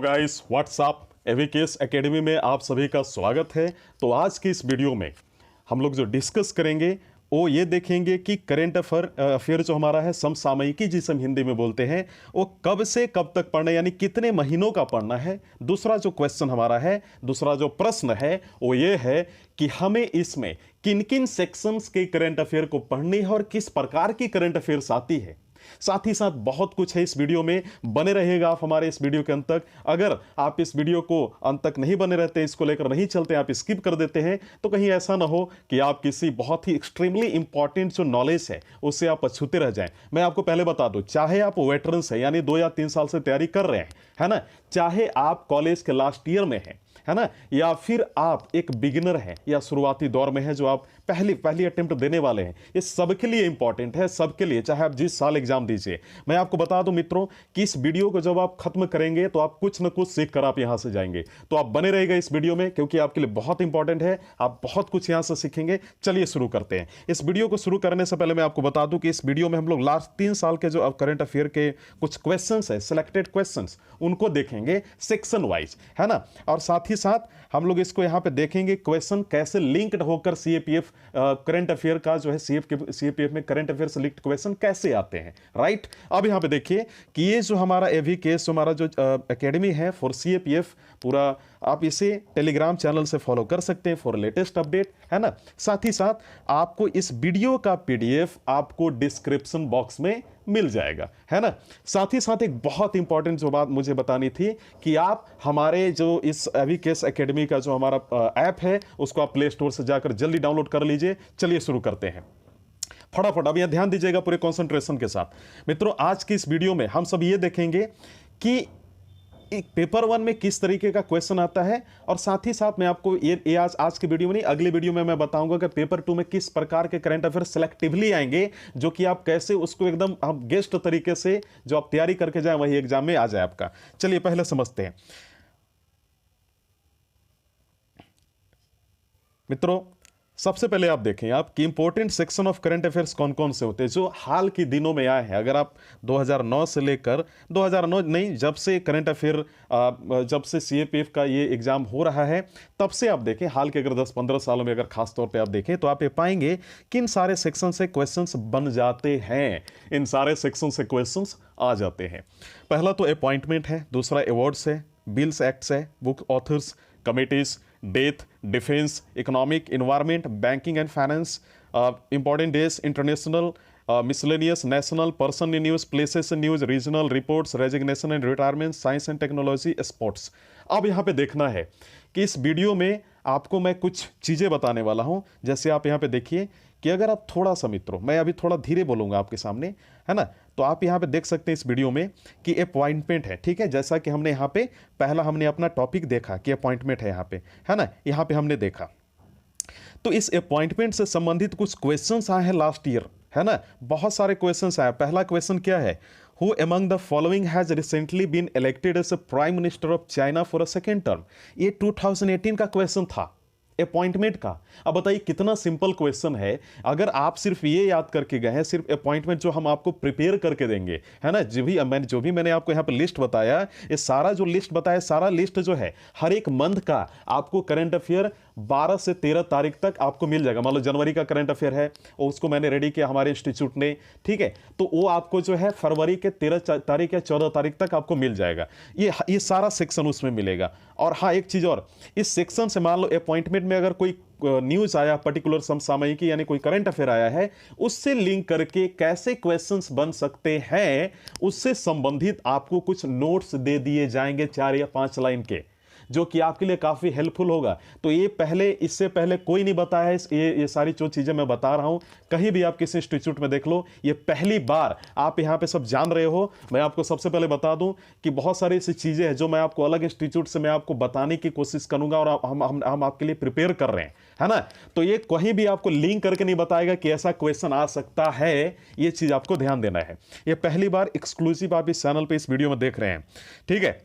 Guys, WhatsApp एविकेस academy में आप सभी का स्वागत है। तो आज की इस वीडियो में हम लोग जो डिस्कस करेंगे वो ये देखेंगे कि करेंट अफेयर जो हमारा है, समसामयिकी जिसे हम हिंदी में बोलते हैं, वो कब से कब तक पढ़ना है, यानी कितने महीनों का पढ़ना है। दूसरा जो क्वेश्चन हमारा है, दूसरा जो प्रश्न है वो ये है कि हमें इसमें किन किन सेक्शंस के करेंट अफेयर को पढ़नी है और किस प्रकार की करेंट अफेयर्स आती है। साथ ही साथ बहुत कुछ है इस वीडियो में, बने रहेगा आप हमारे इस वीडियो के अंत तक। अगर आप इस वीडियो को अंत तक नहीं बने रहते, इसको लेकर नहीं चलते, आप स्किप कर देते हैं, तो कहीं ऐसा ना हो कि आप किसी बहुत ही एक्सट्रीमली इंपॉर्टेंट जो नॉलेज है उससे आप अछूते रह जाएं। मैं आपको पहले बता दूं, चाहे आप वेटरन्स है यानी 2 या 3 साल से तैयारी कर रहे हैं, है ना, चाहे आप कॉलेज के लास्ट ईयर में हैं, है ना, या फिर आप एक बिगिनर हैं या शुरुआती दौर में हैं जो आप पहली अटेम्प्ट देने वाले हैं, ये सबके लिए इंपॉर्टेंट है, सबके लिए, चाहे आप जिस साल एग्जाम दीजिए। मैं आपको बता दूं मित्रों कि इस वीडियो को जब आप खत्म करेंगे तो आप कुछ ना कुछ सीख कर आप यहां से जाएंगे। तो आप बने रहेगा इस वीडियो में, क्योंकि आपके लिए बहुत इंपॉर्टेंट है, आप बहुत कुछ यहां से सीखेंगे। चलिए शुरू करते हैं। इस वीडियो को शुरू करने से पहले मैं आपको बता दूं कि इस वीडियो में हम लोग लास्ट 3 साल के जो करंट अफेयर के कुछ क्वेश्चन है, सिलेक्टेड क्वेश्चन, उनको देखेंगे सेक्शन वाइज, है ना, और साथ ही साथ हम लोग इसको यहां पे देखेंगे क्वेश्चन कैसे लिंक्ड होकर सीएपीएफ करंट अफेयर का जो है, सीएपीएफ में करंट अफेयर से लिंक्ड क्वेश्चन कैसे आते हैं, राइट। अब यहां पे देखिए कि ये जो हमारा एवीकेएस, जो हमारा जो एकेडमी है फॉर सीएपीएफ, पूरा आप इसे टेलीग्राम चैनल से फॉलो कर सकते हैं फॉर लेटेस्ट अपडेट, है ना। साथ ही साथ आपको इस वीडियो का पीडीएफ आपको डिस्क्रिप्शन बॉक्स में मिल जाएगा, है ना। साथ ही साथ एक बहुत इंपॉर्टेंट जो बात मुझे बतानी थी कि आप हमारे जो इस एवीकेएस एकेडमी का जो हमारा ऐप है उसको आप प्ले स्टोर से जाकर जल्दी डाउनलोड कर लीजिए। चलिए शुरू करते हैं फटाफट। अब यहां ध्यान दीजिएगा पूरे कंसंट्रेशन के साथ। मित्रों, आज की इस वीडियो में हम सब ये देखेंगे कि पेपर 1 में किस तरीके का क्वेश्चन आता है, और साथ ही साथ मैं आपको ये आज की वीडियो में नहीं, अगली वीडियो में मैं बताऊंगा कि पेपर 2 में किस प्रकार के करंट अफेयर सिलेक्टिवली आएंगे, जो कि आप कैसे उसको एकदम आप गेस्ट तरीके से जो आप तैयारी करके जाए वही एग्जाम में आ जाए आपका। चलिए पहले समझते हैं मित्रों। सबसे पहले आप देखें आप कि important section of current affairs कौन कौन से होते हैं जो हाल के दिनों में आए हैं। अगर आप 2009 से लेकर 2009 नहीं, जब से करंट अफेयर, जब से सीएपीएफ का ये एग्जाम हो रहा है, तब से आप देखें हाल के अगर 10-15 सालों में अगर खास तौर पे आप देखें तो आप ये पाएंगे कि इन सारे सेक्शन से क्वेश्चंस बन जाते हैं, इन सारे सेक्शन से क्वेश्चंस आ जाते हैं। पहला तो अपॉइंटमेंट है, दूसरा अवार्ड्स है, बिल्स एक्ट्स है, book authors, committees, death, defence, economic, environment, banking and finance, important days, international, miscellaneous, national, person in news, places in news, regional reports, resignation and retirement, science and technology, sports. अब यहाँ पे देखना है कि इस video में आपको मैं कुछ चीज़ें बताने वाला हूँ। जैसे आप यहाँ पे देखिए कि अगर आप थोड़ा सा, मित्रों मैं अभी थोड़ा धीरे बोलूँगा आपके सामने, है ना, तो आप यहाँ पे देख सकते हैं इस वीडियो में कि अपॉइंटमेंट है, ठीक है। जैसा कि हमने यहाँ पे पहला हमने अपना टॉपिक देखा कि अपॉइंटमेंट है यहाँ पे, है ना, यहाँ पे हमने देखा। तो इस अपॉइंटमेंट से संबंधित कुछ क्वेश्चंस आए हैं लास्ट ईयर, है ना, बहुत सारे क्वेश्चंस आए। पहला क्वेश्चन क्या है, who among the following has recently been elected as a prime minister of China for a second term. ये 2018 का क्वेश्चन था अपॉइंटमेंट का। अब बताइए कितना सिंपल क्वेश्चन है। अगर आप सिर्फ ये याद करके गए हैं, सिर्फ अपॉइंटमेंट जो हम आपको प्रिपेयर करके देंगे, है ना, जो भी मैंने आपको यहाँ पे लिस्ट बताया, ये सारा जो लिस्ट बताया, सारा लिस्ट जो है हर एक मंथ का आपको करंट अफेयर 12 से 13 तारीख तक आपको मिल जाएगा। मान लो जनवरी का करंट अफेयर है, उसको मैंने रेडी किया हमारे इंस्टीट्यूट ने, ठीक है, तो वो आपको जो है फरवरी के 13 तारीख या 14 तारीख तक आपको मिल जाएगा। ये सारा सेक्शन उसमें मिलेगा। और हाँ, एक चीज और, इस सेक्शन से मान लो अपॉइंटमेंट में अगर कोई न्यूज आया, पर्टिकुलर समसामयिकी यानी कोई करंट अफेयर आया है, उससे लिंक करके कैसे क्वेश्चंस बन सकते हैं, उससे संबंधित आपको कुछ नोट्स दे दिए जाएंगे 4 या 5 लाइन के, जो कि आपके लिए काफी हेल्पफुल होगा। तो ये पहले, इससे पहले कोई नहीं बताया है। ये सारी जो चीजें मैं बता रहा हूं, कहीं भी आप किसी इंस्टीट्यूट में देख लो, ये पहली बार आप यहां पे सब जान रहे हो। मैं आपको सबसे पहले बता दूं कि बहुत सारी ऐसी चीजें हैं जो मैं आपको अलग इंस्टीट्यूट से मैं आपको बताने की कोशिश करूंगा, और हम आपके लिए प्रिपेयर कर रहे हैं, है ना। तो ये कहीं भी आपको लिंक करके नहीं बताएगा कि ऐसा क्वेश्चन आ सकता है, ये चीज आपको ध्यान देना है। ये पहली बार एक्सक्लूसिव आप इस चैनल पे इस वीडियो में देख रहे हैं, ठीक है।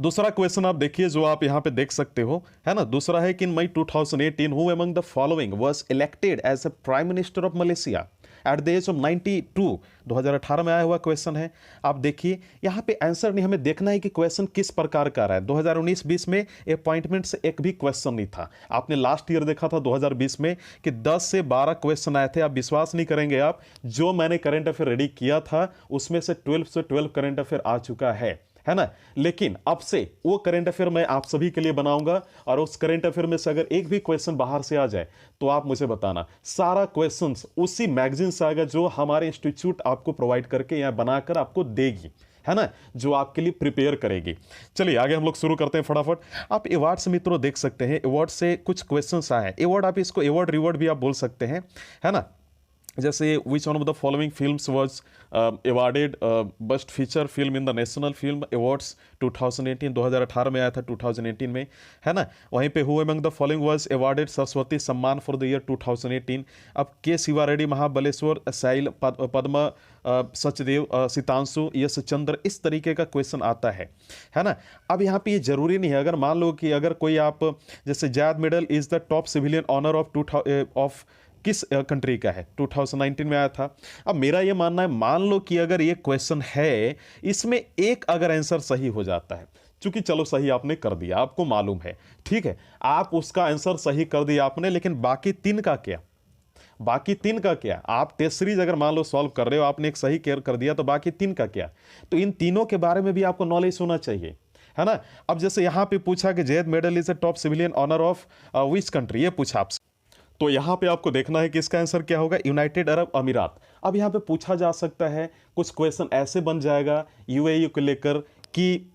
दूसरा क्वेश्चन आप देखिए जो आप यहां पे देख सकते हो, है ना। दूसरा है कि in May 2018 who among the following was elected as a prime minister of Malaysia. At the age of 92, 2018 में आया हुआ क्वेश्चन है। आप देखिए यहाँ पे आंसर नहीं, हमें देखना है कि क्वेश्चन किस प्रकार का रहा है। 2019-20 में अपॉइंटमेंट से एक भी क्वेश्चन नहीं था। आपने लास्ट ईयर देखा था 2020 में कि 10 से 12 क्वेश्चन आए थे। आप विश्वास नहीं करेंगे, आप जो मैंने करंट अफेयर रेडी किया था उसमें से 12 करंट अफेयर आ चुका है ना। लेकिन अब से वो करंट अफेयर मैं आप सभी के लिए बनाऊंगा, और उस करंट अफेयर में से अगर एक भी क्वेश्चन बाहर से आ जाए तो आप मुझे बताना। सारा क्वेश्चंस उसी मैगजीन से आएगा जो हमारे इंस्टीट्यूट आपको प्रोवाइड करके या बनाकर आपको देगी, है ना, जो आपके लिए प्रिपेयर करेगी। चलिए आगे हम लोग शुरू करते हैं फटाफट। आप अवार्ड से मित्रों देख सकते हैं, अवार्ड से कुछ क्वेश्चंस आए हैं। अवार्ड आप इसको अवार्ड रिवॉर्ड भी आप बोल सकते हैं, है ना। जैसे विच one of the following films was awarded best feature film in the national film awards 2018, 2018 में आया था 2018 में, है ना। वहीं पे who among the following was awarded Saraswati सम्मान फॉर द ईयर 2018। अब के शिवा रेड्डी, महाबलेश्वर, साइल, पद्मा, सचदेव, सितांशु, यश चंद्र, इस तरीके का क्वेश्चन आता है ना। अब यहाँ पे ये जरूरी नहीं है, अगर मान लो कि अगर कोई आप जैसे Zayed medal is the top civilian honour of किस कंट्री का है, 2019 में आया था। अब मेरा ये मानना है, मान लो कि अगर ये क्वेश्चन है, इसमें एक अगर आंसर सही हो जाता है, चूंकि चलो सही आपने कर दिया, आपको मालूम है, ठीक है, आप उसका आंसर सही कर दिया आपने, लेकिन बाकी 3 का क्या, बाकी 3 का क्या। आप टेस्ट सीरीज अगर मान लो सॉल्व कर रहे हो, आपने एक सही केयर कर दिया, तो बाकी 3 का क्या। तो इन तीनों के बारे में भी आपको नॉलेज होना चाहिए, है ना। अब जैसे यहां पे पूछा कि Zayed medal is a top civilian honour of which country, ये पूछा आपसे, तो यहां पे आपको देखना है कि इसका आंसर क्या होगा, यूनाइटेड अरब अमीरात। अब यहां पे पूछा जा सकता है, कुछ क्वेश्चन ऐसे बन जाएगा यूएई को लेकर कि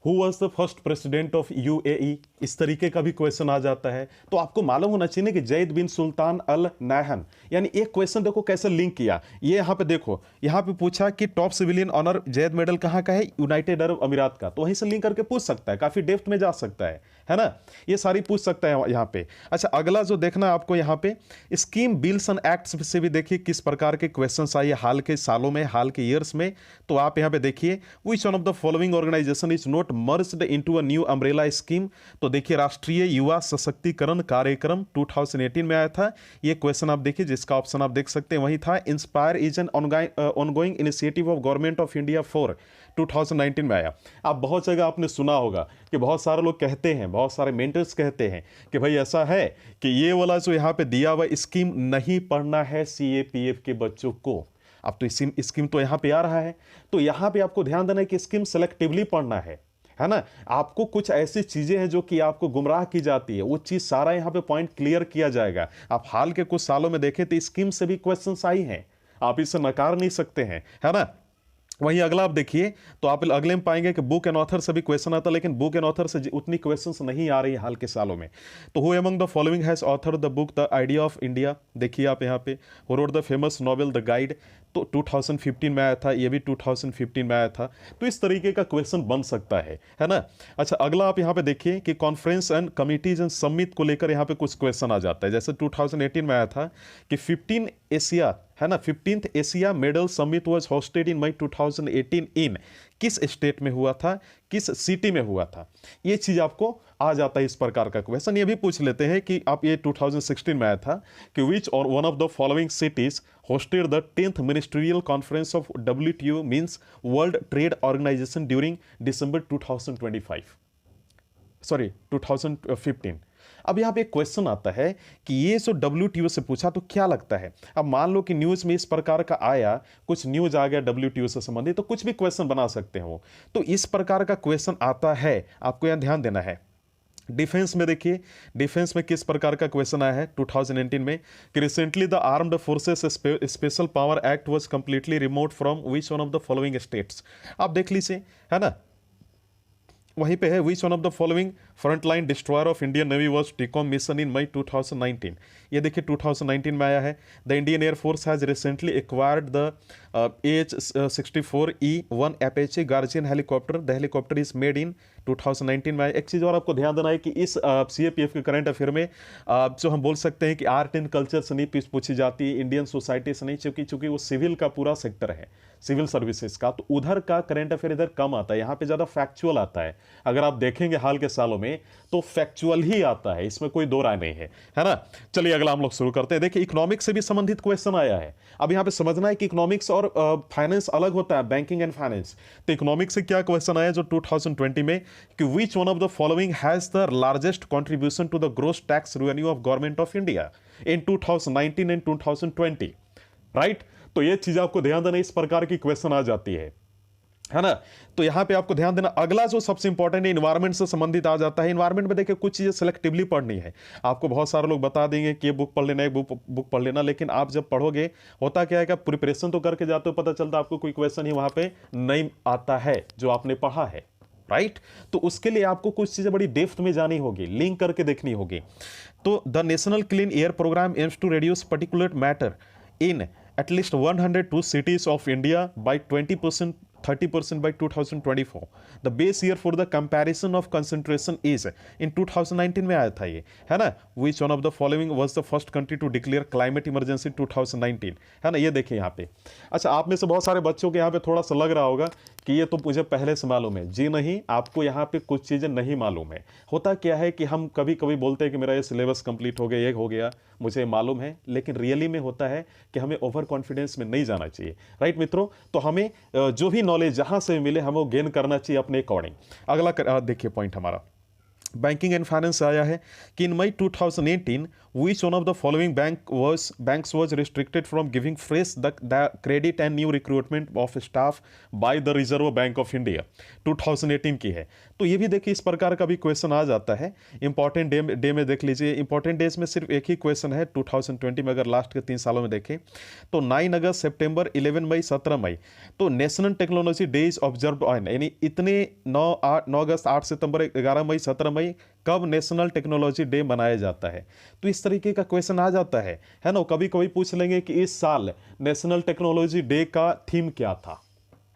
who was the first president of UAE, इस तरीके का भी क्वेश्चन आ जाता है। तो आपको मालूम होना चाहिए कि जैद बिन सुल्तान अल नाहन, यानी एक क्वेश्चन देखो कैसे लिंक किया। ये यहाँ पे देखो, यहाँ पे पूछा कि top civilian honour Zayed medal कहाँ का है, यूनाइटेड अरब अमीरात का, तो वहीं से लिंक करके पूछ सकता है, काफी डेप्थ में जा सकता है ना। ये सारी पूछ सकता है यहाँ पे। अच्छा, अगला जो देखना है आपको यहाँ पे, स्कीम बिल्स एंड एक्ट्स से भी देखिए किस प्रकार के क्वेश्चन आए हाल के सालों में, हाल के ईयर्स में। तो आप यहाँ पे देखिए, which one of the following organisation is not merged into a new umbrella scheme. तो देखिए, राष्ट्रीय युवा सशक्तिकरण कार्यक्रम 2018 में आया था। ये क्वेश्चन आप देखिए, जिसका ऑप्शन आप देख सकते हैं वही था। Inspire is an ongoing initiative of government of India for 2019 में आया। आप बहुत जगह आपने सुना होगा कि बहुत सारे लोग कहते हैं, बहुत सारे मेंटर्स कहते हैं कि भाई ऐसा है कि ये वाला जो यहाँ पे दिया हुआ स्कीम नहीं पढ़ना है सीएपीएफ के बच्चों को। अब तो स्कीम तो यहाँ पे आ रहा है, तो यहाँ पे आपको ध्यान देना है कि स्कीम सेलेक्टिवली पढ़ना है ना। आपको कुछ ऐसी चीजें हैं जो कि आपको गुमराह की जाती है, वो चीज सारा यहाँ पे पॉइंट क्लियर किया जाएगा। आप हाल के कुछ सालों में देखें तो स्कीम से भी क्वेश्चंस आई हैं, आप इसे नकार नहीं सकते हैं, है ना। वहीं अगला आप देखिए, तो आप अगले में पाएंगे कि बुक एंड ऑथर से भी क्वेश्चन आता है, लेकिन बुक एंड ऑथर से उतनी क्वेश्चंस नहीं आ रही हाल के सालों में। तो who among the following has author the book the idea of India, देखिए आप यहाँ पे, who wrote the famous novel the guide, तो 2015 में आया था, ये भी 2015 में आया था। तो इस तरीके का क्वेश्चन बन सकता है ना। अच्छा, अगला आप यहाँ पे देखिए कि conference and committees and summit को लेकर यहाँ पे कुछ क्वेश्चन आ जाता है। जैसे 2018 में आया था कि 15 एशिया, है ना, 15th Asia medal summit was hosted in May 2018 in, किस स्टेट में हुआ था, किस सिटी में हुआ था। ये चीज आपको आ जाता है, इस प्रकार का क्वेश्चन। ये भी पूछ लेते हैं कि आप, ये 2016 में आया था कि विच और one of the following cities hosted the 10th ministerial conference of WTO means world trade organisation during December 2015। अब यहाँ पे एक क्वेश्चन आता है कि ये जो WTO से पूछा, तो क्या लगता है, अब मान लो कि न्यूज़ में इस प्रकार का आया, कुछ न्यूज़ आ गया WTO से संबंधित, तो कुछ भी क्वेश्चन बना सकते हैं वो। तो इस प्रकार का क्वेश्चन आता है, आपको यहाँ ध्यान देना है। डिफेंस में देखिए, डिफेंस में किस प्रकार का क्वेश्चन आया है 2019 में कि recently the armed forces special power act was completely remote from which one of the following states. आप देख लीजिए, है ना। वहीं पे है which one of the following frontline destroyer of Indian Navy was decommission इन मई 2019। ये देखिए 2019 में आया है। The Indian Air Force has recently acquired the AH-64E1 Apache guardian helicopter. The helicopter is made in 2019 में आया। एक चीज़ और आपको ध्यान देना है कि इस CAPF के करंट अफेयर में जो हम बोल सकते हैं कि आर्ट एंड कल्चर से नहीं पूछी जाती है, इंडियन सोसाइटी से नहीं, चूंकि वो सिविल का पूरा सेक्टर है, सिविल सर्विसेज का, तो उधर का करंट अफेयर इधर कम आता है, यहाँ पे ज़्यादा फैक्चुअल आता है। अगर आप देखेंगे हाल के सालों में तो फैक्चुअल ही आता है, इसमें कोई दो राय नहीं है ना। चलिए अगला हम लोग शुरू करते हैं। देखिए इकोनॉमिक्स से भी संबंधित क्वेश्चन आया है। अब यहां पे समझना है कि इकोनॉमिक्स और फाइनेंस अलग होता है, बैंकिंग एंड फाइनेंस। तो इकोनॉमिक्स से क्या क्वेश्चन आया जो 2020 में कि which one of the following has the largest contribution to the gross tax revenue of government of India in 2019 and 2020, right. तो ये चीज आपको ध्यान देना, इस प्रकार की क्वेश्चन आ जाती है ना। तो यहां पे आपको ध्यान देना। अगला जो सबसे इंपॉर्टेंट है इन्वायरमेंट से संबंधित आ जाता है। इन्वायरमेंट में देखिए कुछ चीजें सिलेक्टिवली पढ़नी है। आपको बहुत सारे लोग बता देंगे कि ये बुक पढ़ लेना, एक बुक पढ़ लेना, लेकिन आप जब पढ़ोगे होता क्या है कि प्रिपरेशन तो करके जाते हो, पता चलता आपको कोई क्वेश्चन ही वहां पे नहीं आता है जो आपने पढ़ा है, राइट। तो उसके लिए आपको कुछ चीजें बड़ी डेप्थ में जानी होगी, लिंक करके देखनी होगी। तो the national clean air programme aims to reduce particulate matter in at least 102 cities of India by 20%, 30% by 2024. The base year for the comparison of concentration is in 2019 में आया था ये, है ना। Which one of the following was the first country to declare climate emergency 2019, है ना। ये देखिए यहाँ पे। अच्छा, आप में से बहुत सारे बच्चों के यहाँ पे थोड़ा सा लग रहा होगा कि ये तो मुझे पहले से मालूम है। जी नहीं, आपको यहाँ पे कुछ चीज़ें नहीं मालूम है। होता क्या है कि हम कभी कभी बोलते हैं कि मेरा ये सिलेबस कंप्लीट हो गया, ये हो गया, मुझे मालूम है, लेकिन रियली में होता है कि हमें ओवर कॉन्फिडेंस में नहीं जाना चाहिए, राइट मित्रों। तो हमें जो भी नॉलेज जहां से मिले हमें वो गेन करना चाहिए अपने अकॉर्डिंग। अगला देखिए पॉइंट हमारा बैंकिंग एंड फाइनेंस आया है कि in May 2018 which one of the following banks was restricted from giving fresh the credit and new recruitment of staff by the Reserve Bank of India 2018 की है। तो ये भी देखिए इस प्रकार का भी क्वेश्चन आ जाता है। इंपॉर्टेंट डे में देख लीजिए, इंपॉर्टेंट डेज में सिर्फ एक ही क्वेश्चन है 2020 में। अगर लास्ट के 3 सालों में देखें तो 9 अगस्त, सितंबर, 11 मई, 17 मई तो national technology days observe on, यानी इतने 9 अगस्त, 8 सितंबर, 11 मई, 17 मई कब नेशनल टेक्नोलॉजी डे मनाया जाता है। तो इस तरीके का क्वेश्चन आ जाता है ना। कभी कभी पूछ लेंगे कि इस साल नेशनल टेक्नोलॉजी डे का थीम क्या था,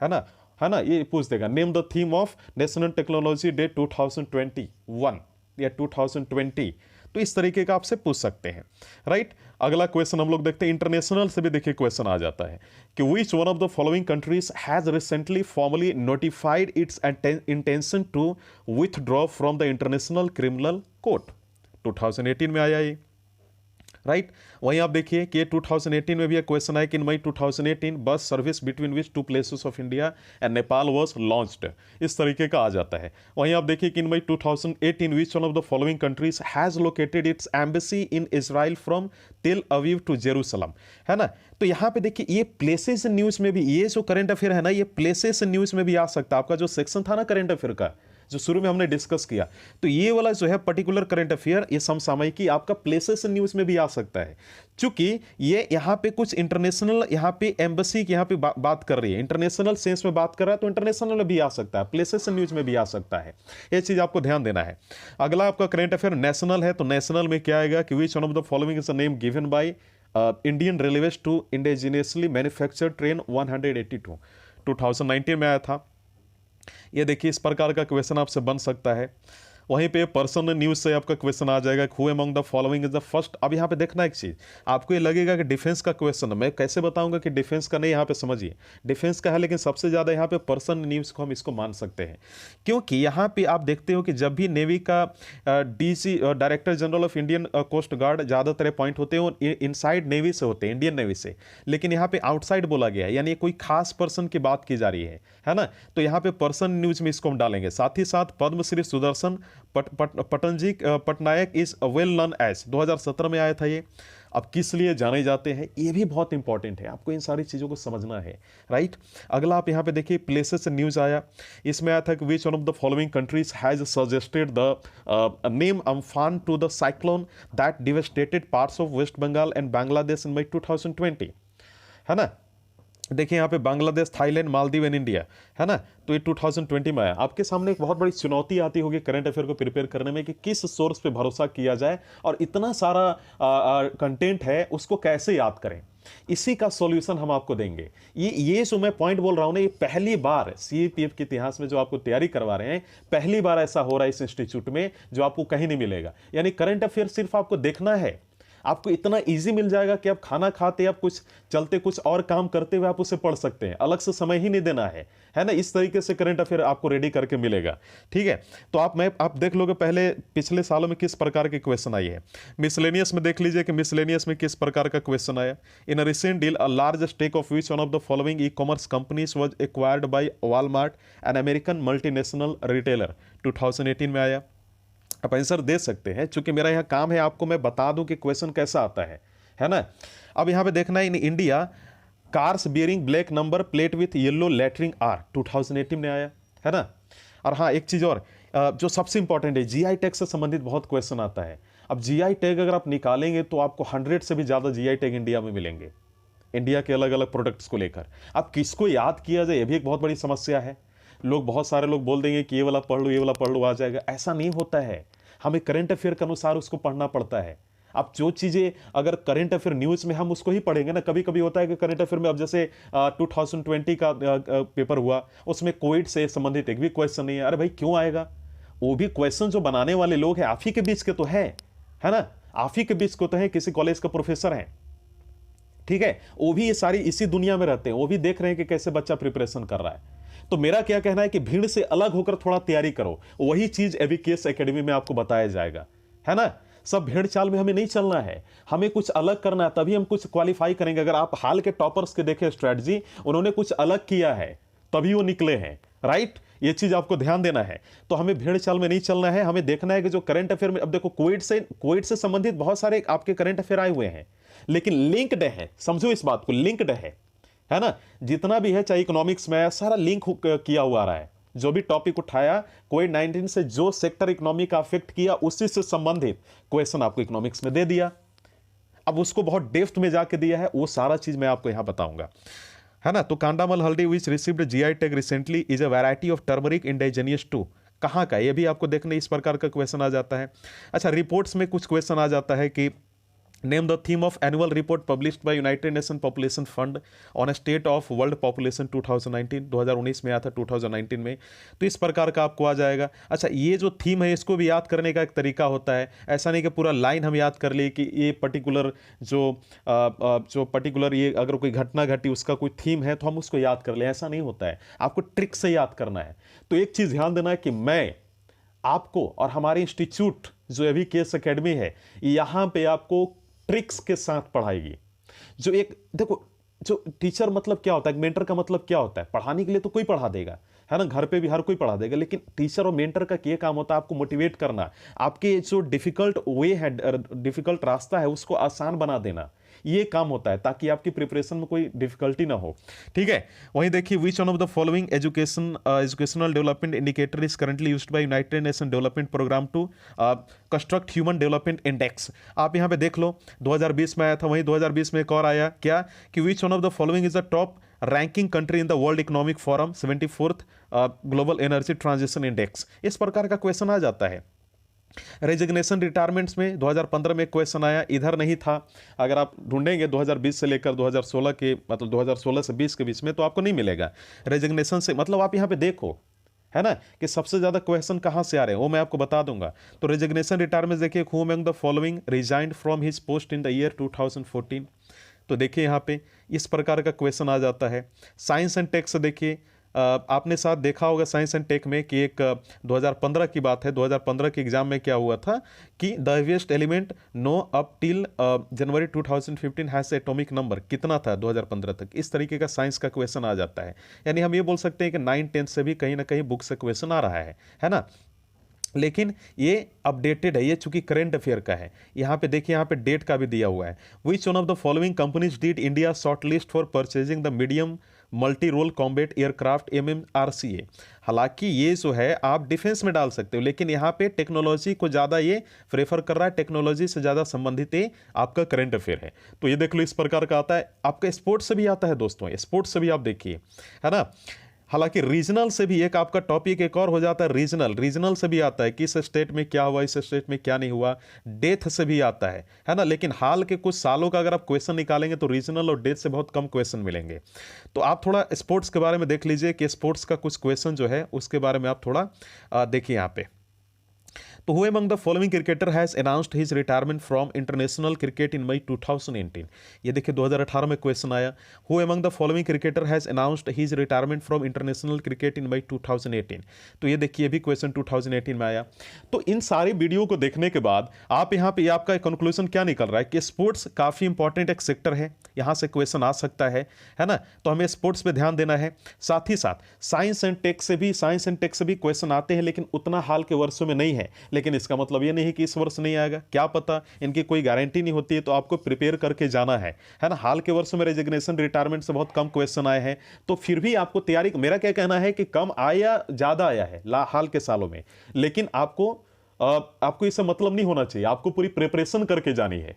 है ना, ये पूछ देगा। Name the theme of national technology day 2021 या 2020। तो इस तरीके का आपसे पूछ सकते हैं, राइट। अगला क्वेश्चन हम लोग देखते हैं। इंटरनेशनल से भी देखिए क्वेश्चन आ जाता है कि which one of the following countries has recently formally notified its intention to withdraw from the international criminal court. 2018 में आया ये, राइट। वहीं आप देखिए कि 2018 में भी एक क्वेश्चन है कि in May 2018 bus service between which 2 places of India and Nepal was launched. इस तरीके का आ जाता है। वहीं आप देखिए कि in May 2018 which one of the following countries has located it's embassy in Israel from तेल अवीव टू जेरूसलम, है ना। तो यहाँ पे देखिए ये प्लेसेस न्यूज में भी, ये जो करंट अफेयर है ना, ये प्लेसेस न्यूज में भी आ सकता है। आपका जो सेक्शन था ना करंट अफेयर का, जो शुरू में हमने डिस्कस किया, तो ये वाला जो है पर्टिकुलर करंट अफेयर, ये समसामयिकी आपका प्लेसेस न्यूज में भी आ सकता है। क्योंकि ये यहाँ पे कुछ इंटरनेशनल, यहाँ पे एम्बेसी की यहाँ पे बात कर रही है, इंटरनेशनल सेंस में बात कर रहा है, तो इंटरनेशनल में भी आ सकता है, प्लेसेस न्यूज में भी आ सकता है। ये चीज आपको ध्यान देना है। अगला आपका करंट अफेयर नेशनल है, तो नेशनल में क्या आएगा कि which one of the following is the name given by Indian railways to indigenously manufactured train 182, 2019 में आया था। ये देखिए इस प्रकार का क्वेश्चन आपसे बन सकता है। वहीं पे पर्सन न्यूज से आपका क्वेश्चन आ जाएगा, who among the following is the first. अब यहाँ पे देखना एक चीज, आपको ये लगेगा कि डिफेंस का क्वेश्चन है, मैं कैसे बताऊंगा कि डिफेंस का नहीं। यहाँ पे समझिए डिफेंस का है, लेकिन सबसे ज्यादा यहाँ पे पर्सन न्यूज को हम इसको मान सकते हैं, क्योंकि यहाँ पे आप देखते हो कि जब भी नेवी का DC director general of Indian coast guard, ज्यादातर अपॉइंट होते हैं इनसाइड नेवी से होते हैं, इंडियन नेवी से, लेकिन यहाँ पे आउटसाइड बोला गया है, यानी कोई खास पर्सन की बात की जा रही है ना। तो यहाँ पे पर्सन न्यूज में इसको हम डालेंगे। साथ ही साथ पद्मश्री सुदर्शन पटनजी Patnaik is well known as, 2017 में आया था ये। अब किस लिए जाने जाते हैं, ये भी बहुत इंपॉर्टेंट है, आपको इन सारी चीज़ों को समझना है, राइट। अगला आप यहाँ पे देखिए प्लेसेस न्यूज आया, इसमें आया था कि which one of the following countries has suggested the name Amphan to the cyclone that devastated parts of West Bengal and Bangladesh in May 2020, है ना। देखिए यहाँ पे Bangladesh, Thailand, Maldives and India, है ना। तो ये 2020 में आया। आपके सामने एक बहुत बड़ी चुनौती आती होगी करंट अफेयर को प्रिपेयर करने में कि किस सोर्स पे भरोसा किया जाए, और इतना सारा कंटेंट है उसको कैसे याद करें। इसी का सॉल्यूशन हम आपको देंगे। ये जो मैं पॉइंट बोल रहा हूं ना, ये पहली बार सीपीएफ के इतिहास में जो आपको तैयारी करवा रहे हैं, पहली बार ऐसा हो रहा है इस इंस्टीट्यूट में, जो आपको कहीं नहीं मिलेगा। यानी करंट अफेयर सिर्फ आपको देखना है, आपको इतना इजी मिल जाएगा कि आप खाना खाते, आप कुछ चलते, कुछ और काम करते हुए आप उसे पढ़ सकते हैं, अलग से समय ही नहीं देना है ना। इस तरीके से करंट अफेयर आपको रेडी करके मिलेगा, ठीक है। तो आप देख लोगे पहले पिछले सालों में किस प्रकार के क्वेश्चन आई है। मिसलेनियस में देख लीजिए कि मिसलेनियस में किस प्रकार का क्वेश्चन आया। In a recent deal a large stake of which one of the following e commerce companies was acquired by Walmart an American multinational retailer, 2018 में आया। आप आंसर दे सकते हैं, चूंकि मेरा यहाँ काम है आपको मैं बता दूं कि क्वेश्चन कैसा आता है ना। अब यहाँ पे देखना है, in India cars bearing black number plate with yellow lettering are, 2018 में आया, है ना। और हाँ, एक चीज और जो सबसे इंपॉर्टेंट है, जीआई टैग से संबंधित बहुत क्वेश्चन आता है। अब जीआई टैग अगर आप निकालेंगे तो आपको 100 से भी ज्यादा जीआई टैग इंडिया में मिलेंगे, इंडिया के अलग अलग प्रोडक्ट्स को लेकर। अब किसको याद किया जाए, यह भी एक बहुत बड़ी समस्या है। बहुत सारे लोग बोल देंगे कि ये वाला पढ़ लो, ये वाला पढ़ लो, आ जाएगा। ऐसा नहीं होता है, हमें करंट अफेयर के अनुसार उसको पढ़ना पड़ता है। अब जो चीजें अगर करंट अफेयर न्यूज में हम उसको ही पढ़ेंगे ना, कभी कभी होता है कि करंट अफेयर में, अब जैसे 2020 का पेपर हुआ, उसमें कोविड से संबंधित एक भी क्वेश्चन नहीं है। अरे भाई क्यों आएगा, वो भी क्वेश्चन जो बनाने वाले लोग हैं आप ही के बीच के तो है ना, आप ही के बीच को तो है, किसी कॉलेज का प्रोफेसर है, ठीक है। वो भी ये सारी इसी दुनिया में रहते हैं, वो भी देख रहे हैं कि कैसे बच्चा प्रिपरेशन कर रहा है। तो मेरा क्या कहना है कि भीड़ से अलग होकर थोड़ा तैयारी करो, वही चीज एबीकेएस एकेडमी में आपको बताया जाएगा, है ना। सब भेड़ चाल में हमें नहीं चलना है, हमें कुछ अलग करना है, तभी हम कुछ क्वालिफाई करेंगे। अगर आप हाल के टॉपर्स के देखें स्ट्रेटजी, उन्होंने कुछ अलग किया है तभी वो निकले हैं, राइट। ये चीज आपको ध्यान देना है। तो हमें भेड़ चाल में नहीं चलना है, हमें देखना है कि जो करंट अफेयर में, अब देखो कोविड से संबंधित बहुत सारे आपके करंट अफेयर आए हुए हैं, लेकिन लिंक्ड है, समझो इस बात को, लिंक्ड है ना। जितना भी है, चाहे इकोनॉमिक्स में सारा लिंक किया हुआ आ रहा है। जो भी टॉपिक उठाया, कोविड-19 से जो सेक्टर इकोनॉमी का अफेक्ट किया, उसी से संबंधित क्वेश्चन आपको इकोनॉमिक्स में दे दिया। अब उसको बहुत डेप्थ में जाके दिया है, वो सारा चीज मैं आपको यहां बताऊंगा, है ना। तो कांडामल हल्दी which received GI tag recently is a variety of turmeric indigenous to, कहां का, ये भी आपको देखने इस प्रकार का क्वेश्चन आ जाता है। अच्छा, रिपोर्ट्स में कुछ क्वेश्चन आ जाता है कि name the theme of annual report published by United nation population fund on state of world population 2019, 2019 में आया था, 2019 में। तो इस प्रकार का आपको आ जाएगा। अच्छा, ये जो थीम है इसको भी याद करने का एक तरीका होता है, ऐसा नहीं कि पूरा लाइन हम याद कर लिए कि ये पर्टिकुलर जो पर्टिकुलर ये अगर कोई घटना घटी उसका कोई थीम है तो हम उसको याद कर लें, ऐसा नहीं होता है, आपको ट्रिक से याद करना है। तो एक चीज ध्यान देना है कि मैं आपको और हमारे इंस्टीट्यूट जो एबीकेएस एकेडमी है, यहां पे आपको ट्रिक्स के साथ पढ़ाएगी। जो एक देखो, जो टीचर मतलब क्या होता है, मेंटर का मतलब क्या होता है, पढ़ाने के लिए तो कोई पढ़ा देगा, है ना, घर पे भी हर कोई पढ़ा देगा, लेकिन टीचर और मेंटर का ये काम होता है आपको मोटिवेट करना, आपके जो डिफिकल्ट वे है, डिफिकल्ट रास्ता है, उसको आसान बना देना, ये काम होता है, ताकि आपकी प्रिपरेशन में कोई डिफिकल्टी ना हो, ठीक है। वहीं देखिए, which one of the following educational development indicator is currently used by United Nation development programme to construct human development index. आप यहाँ पे देख लो, 2020 में आया था, वहीं 2020 में एक और आया क्या कि which one of the following is the top ranking country in the world economic forum 74th global energy transition index. इस प्रकार का क्वेश्चन आ जाता है। रेजिग्नेशन रिटायरमेंट्स में 2015 में क्वेश्चन आया, इधर नहीं था। अगर आप ढूंढेंगे 2020 से लेकर 2016 के, मतलब 2016 से 20 के बीच में, तो आपको नहीं मिलेगा। रेजिग्नेशन से मतलब आप यहाँ पे देखो, है ना, कि सबसे ज्यादा क्वेश्चन कहां से आ रहे हैं, वो मैं आपको बता दूंगा। तो रेजिग्नेशन रिटायरमेंट देखिए, who among the following resigned from his post in the year 2014। तो देखिए यहाँ पे इस प्रकार का क्वेश्चन आ जाता है। साइंस एंड टेक से देखिए, आपने साथ देखा होगा साइंस एंड टेक में कि एक 2015 की बात है, 2015 के एग्जाम में क्या हुआ था कि the heaviest element known up till January 2015 has atomic number, कितना था 2015 तक। इस तरीके का साइंस का क्वेश्चन आ जाता है। यानी हम ये बोल सकते हैं कि 9-10 से भी कहीं ना कहीं बुक से क्वेश्चन आ रहा है ना। लेकिन ये अपडेटेड है, ये चूंकि करंट अफेयर का है। यहाँ पे देखिए, यहाँ पे डेट का भी दिया हुआ है। Which one of the following companies did India shortlist for purchasing the medium multi role combat aircraft MMRCA। हालांकि ये जो है आप डिफेंस में डाल सकते हो, लेकिन यहाँ पे टेक्नोलॉजी को ज़्यादा ये प्रेफर कर रहा है, टेक्नोलॉजी से ज़्यादा संबंधित ये आपका करंट अफेयर है। तो ये देख लो, इस प्रकार का आता है। आपका स्पोर्ट्स से भी आता है दोस्तों, स्पोर्ट्स से भी आप देखिए, है ना। हालांकि रीजनल से भी एक आपका टॉपिक एक और हो जाता है, रीजनल से भी आता है कि इस स्टेट में क्या हुआ, इस स्टेट में क्या नहीं हुआ। डेथ से भी आता है ना। लेकिन हाल के कुछ सालों का अगर आप क्वेश्चन निकालेंगे तो रीजनल और डेथ से बहुत कम क्वेश्चन मिलेंगे। तो आप थोड़ा स्पोर्ट्स के बारे में देख लीजिए कि स्पोर्ट्स का कुछ क्वेश्चन जो है उसके बारे में आप थोड़ा देखिए यहाँ पे। तो who among the following cricketer has announced his retirement from international cricket in May 2018। ये देखिए 2018 में क्वेश्चन आया, who among the following cricketer has announced his retirement from international cricket in May 2018। तो ये देखिए भी क्वेश्चन 2018 में आया। तो इन सारी वीडियो को देखने के बाद आप यहाँ पे आपका कंक्लूजन क्या निकल रहा है कि स्पोर्ट्स काफी इंपॉर्टेंट एक सेक्टर है, यहां से क्वेश्चन आ सकता है ना। तो हमें स्पोर्ट्स पे ध्यान देना है। साथ ही साथ साइंस एंड टेक से भी क्वेश्चन आते हैं, लेकिन उतना हाल के वर्षों में नहीं है। लेकिन इसका मतलब ये नहीं कि इस वर्ष नहीं आएगा, क्या पता, इनकी कोई गारंटी नहीं होती है। तो आपको प्रिपेयर करके जाना है ना। हाल के वर्षों में रेजिग्नेशन रिटायरमेंट से बहुत कम क्वेश्चन आए हैं, तो फिर भी आपको तैयारी, मेरा क्या कहना है कि कम आया ज्यादा आया है हाल के सालों में, लेकिन आपको इससे मतलब नहीं होना चाहिए। आपको पूरी प्रिपरेशन करके जानी है।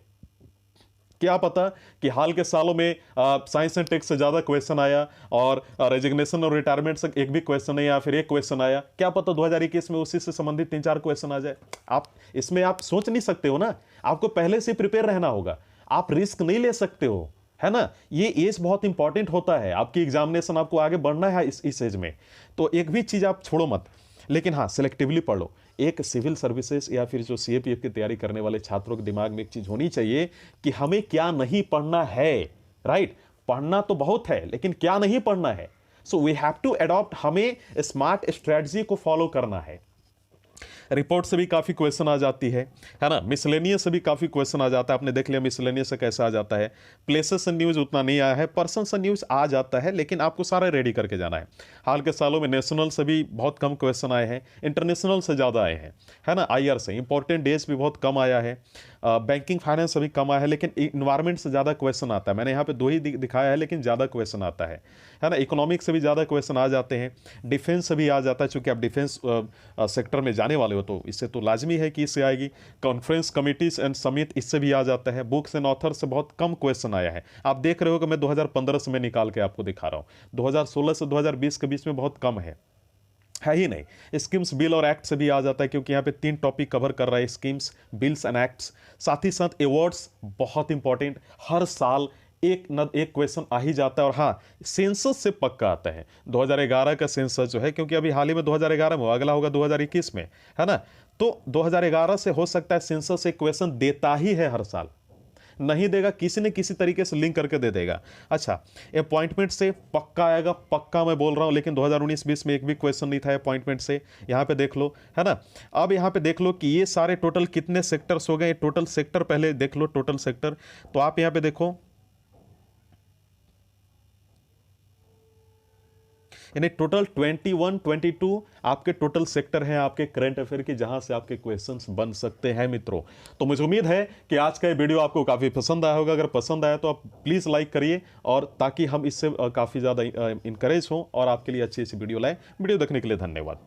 क्या पता कि हाल के सालों में साइंस एंड टेक से ज्यादा क्वेश्चन आया और रेजिग्नेशन और रिटायरमेंट से एक भी क्वेश्चन नहीं आया, फिर एक क्वेश्चन आया। क्या पता 2021 में उसी से संबंधित 3-4 क्वेश्चन आ जाए। आप सोच नहीं सकते हो ना, आपको पहले से प्रिपेयर रहना होगा। आप रिस्क नहीं ले सकते हो, है ना। ये एज बहुत इंपॉर्टेंट होता है, आपकी एग्जामिनेशन, आपको आगे बढ़ना है इस एज में। तो एक भी चीज आप छोड़ो मत, लेकिन हाँ सिलेक्टिवली पढ़ लो। एक सिविल सर्विसेज या फिर जो सीएपीएफ की तैयारी करने वाले छात्रों के दिमाग में एक चीज होनी चाहिए कि हमें क्या नहीं पढ़ना है। राइट, पढ़ना तो बहुत है, लेकिन क्या नहीं पढ़ना है। So we have to adopt, हमें स्मार्ट स्ट्रेटजी को फॉलो करना है। रिपोर्ट से भी काफी क्वेश्चन आ जाती है ना। मिसलेनियस से भी काफी क्वेश्चन आ जाता है, आपने देख लिया मिसलेनियस से कैसा आ जाता है। प्लेसेस से न्यूज उतना नहीं आया है, पर्सन से न्यूज आ जाता है, लेकिन आपको सारा रेडी करके जाना है। हाल के सालों में नेशनल से भी बहुत कम क्वेश्चन आए हैं, इंटरनेशनल से ज्यादा आए हैं, है ना। आईआर से इंपॉर्टेंट डेज भी बहुत कम आया है, बैंकिंग फाइनेंस से भी कम आया है, लेकिन इन्वायरमेंट से ज्यादा क्वेश्चन आता है। मैंने यहाँ पे 2 ही दिखाया है, लेकिन ज्यादा क्वेश्चन आता है ना। इकोनॉमिक्स से भी ज्यादा क्वेश्चन आ जाते हैं, डिफेंस से भी आ जाता है, चूंकि आप डिफेंस सेक्टर में जाने वाले हो, तो इससे तो लाजमी है कि इससे आएगी। कॉन्फ्रेंस कमिटीज एंड समिट, इससे भी आ जाता है। बुक्स एंड ऑथर से बहुत कम क्वेश्चन आया है। आप देख रहे हो कि मैं 2015 से मैं निकाल के आपको दिखा रहा हूँ, 2016 से 2020 के बीच में बहुत कम है ही नहीं। स्कीम्स, बिल और एक्ट से भी आ जाता है, क्योंकि यहाँ पे 3 टॉपिक कवर कर रहा है, स्कीम्स, बिल्स एंड एक्ट्स। साथ ही साथ अवार्ड्स बहुत इंपॉर्टेंट, हर साल एक न एक क्वेश्चन आ ही जाता है। और हाँ, सेंसस से पक्का आता है, 2011 का सेंसस जो है, क्योंकि अभी हाल ही में 2011 में, अगला होगा 2021 में, है ना। तो 2011 से हो सकता है सेंसस एक क्वेश्चन देता ही है हर साल, नहीं देगा किसी न किसी तरीके से लिंक करके दे देगा। अच्छा, अपॉइंटमेंट से पक्का आएगा, पक्का मैं बोल रहा हूं, लेकिन 2019-20 में एक भी क्वेश्चन नहीं था अपॉइंटमेंट से। यहां पे देख लो, है ना। अब यहां पे देख लो कि ये सारे टोटल कितने सेक्टर्स हो गए। टोटल सेक्टर पहले देख लो, टोटल सेक्टर। तो आप यहां पे देखो, यानी टोटल 21-22 आपके टोटल सेक्टर हैं आपके करंट अफेयर की, जहां से आपके क्वेश्चंस बन सकते हैं मित्रों। तो मुझे उम्मीद है कि आज का ये वीडियो आपको काफी पसंद आया होगा। अगर पसंद आया तो आप प्लीज लाइक करिए, और ताकि हम इससे काफी ज्यादा इंकरेज हों और आपके लिए अच्छी अच्छी वीडियो लाएं। वीडियो देखने के लिए धन्यवाद।